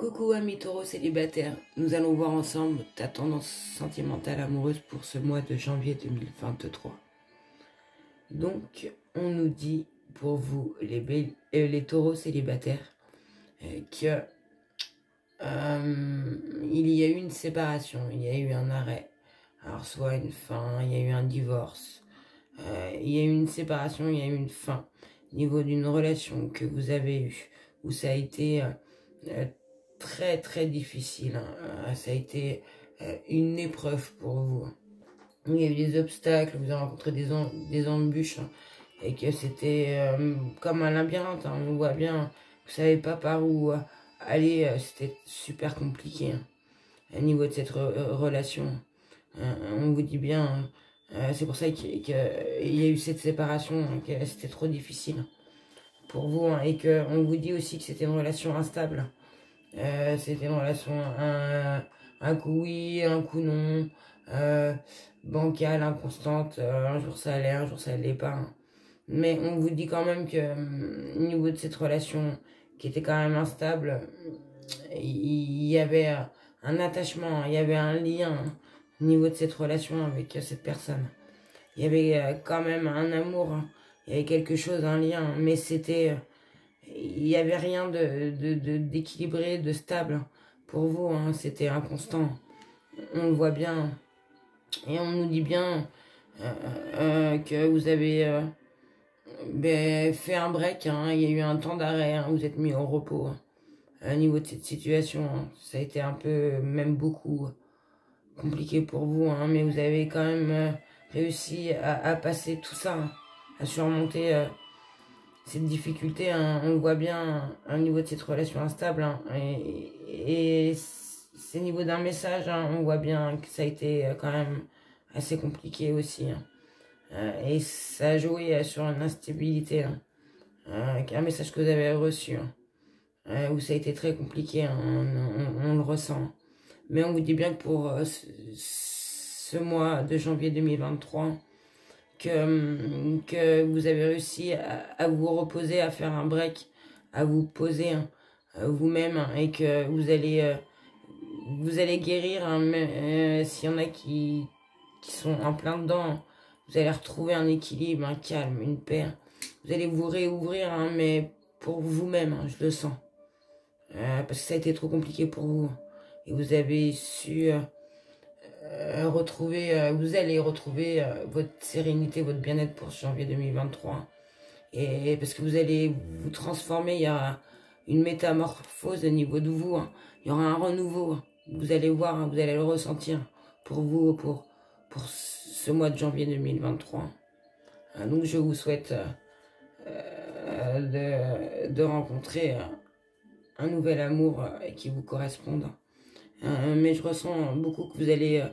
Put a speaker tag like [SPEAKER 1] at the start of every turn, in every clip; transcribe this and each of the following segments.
[SPEAKER 1] Coucou amis taureaux célibataires, nous allons voir ensemble ta tendance sentimentale amoureuse pour ce mois de janvier 2023. Donc, on nous dit pour vous, les taureaux célibataires, que il y a eu une séparation, il y a eu un arrêt. Alors, soit une fin, il y a eu un divorce, il y a eu une séparation, il y a eu une fin. Au niveau d'une relation que vous avez eue, où ça a été très très difficile, hein. Ça a été une épreuve pour vous. Il y a eu des obstacles, vous avez rencontré des embûches, hein, et que c'était comme un labyrinthe, hein. On voit bien, vous savez pas par où aller, c'était super compliqué, hein, au niveau de cette relation. On vous dit bien, c'est pour ça qu'il y a eu cette séparation, hein, que c'était trop difficile pour vous, hein, et qu'on vous dit aussi que c'était une relation instable. C'était une relation, un coup oui, un coup non, bancale, inconstante, un jour ça allait, un jour ça allait pas, hein. Mais on vous dit quand même que au niveau de cette relation qui était quand même instable, il y avait un attachement, il y avait un lien, hein, au niveau de cette relation avec cette personne. Il y avait quand même un amour, hein. Il y avait quelque chose, un lien, mais c'était... il n'y avait rien d'équilibré, de stable pour vous, hein. C'était inconstant. On le voit bien. Et on nous dit bien que vous avez fait un break, hein. Il y a eu un temps d'arrêt, hein. Vous êtes mis au repos, hein, au niveau de cette situation, hein. Ça a été un peu, même beaucoup, compliqué pour vous, hein, mais vous avez quand même réussi à passer tout ça, hein, à surmonter cette difficulté, hein. On voit bien au niveau de cette relation instable, hein, et c'est au niveau d'un message, hein, on voit bien que ça a été quand même assez compliqué aussi, hein. Et ça a joué sur une instabilité, hein, un message que vous avez reçu, hein, où ça a été très compliqué, hein, on le ressent. Mais on vous dit bien que pour ce mois de janvier 2023, que vous avez réussi à vous reposer, à faire un break, à vous poser, hein, vous-même, hein, et que vous allez guérir, hein, s'il y en a qui sont en plein dedans, vous allez retrouver un équilibre, un calme, une paix. Vous allez vous réouvrir, hein, mais pour vous-même, hein, je le sens. Parce que ça a été trop compliqué pour vous. Et vous avez su vous allez retrouver votre sérénité, votre bien-être pour janvier 2023. Et parce que vous allez vous transformer, il y aura une métamorphose au niveau de vous, hein. Il y aura un renouveau, hein. Vous allez voir, hein, vous allez le ressentir pour vous, pour ce mois de janvier 2023. Donc je vous souhaite de rencontrer un nouvel amour qui vous corresponde. Mais je ressens beaucoup que vous allez...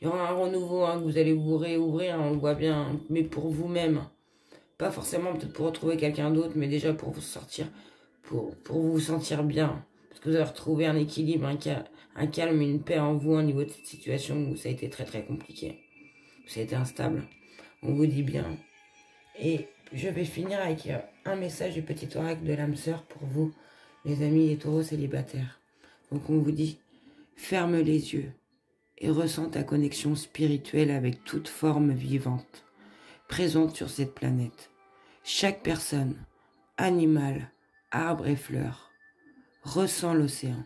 [SPEAKER 1] il y aura un renouveau, hein, que vous allez vous réouvrir, hein, on le voit bien, hein, mais pour vous-même. Pas forcément peut-être pour retrouver quelqu'un d'autre, mais déjà pour vous sortir, pour vous sentir bien. Parce que vous avez retrouvé un équilibre, un calme, une paix en vous au niveau de cette situation où ça a été très très compliqué. Ça a été instable. On vous dit bien. Et je vais finir avec un message du petit oracle de l'âme sœur pour vous, les amis les taureaux célibataires. Donc on vous dit, ferme les yeux et ressens ta connexion spirituelle avec toute forme vivante présente sur cette planète. Chaque personne, animal, arbre et fleur, ressent l'océan,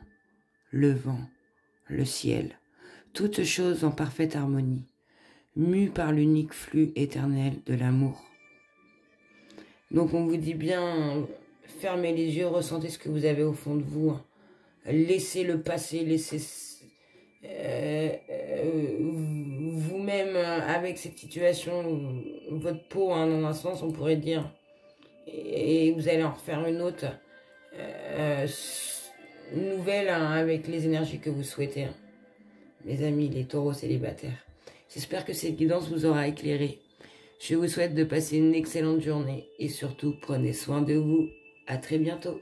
[SPEAKER 1] le vent, le ciel, toutes choses en parfaite harmonie, mues par l'unique flux éternel de l'amour. Donc on vous dit bien, fermez les yeux, ressentez ce que vous avez au fond de vous, laissez le passé, laissez vous-même avec cette situation, votre peau, hein, dans un sens on pourrait dire, et vous allez en refaire une autre nouvelle, hein, avec les énergies que vous souhaitez, hein. Mes amis les taureaux célibataires, j'espère que cette guidance vous aura éclairé. Je vous souhaite de passer une excellente journée et surtout prenez soin de vous. À très bientôt.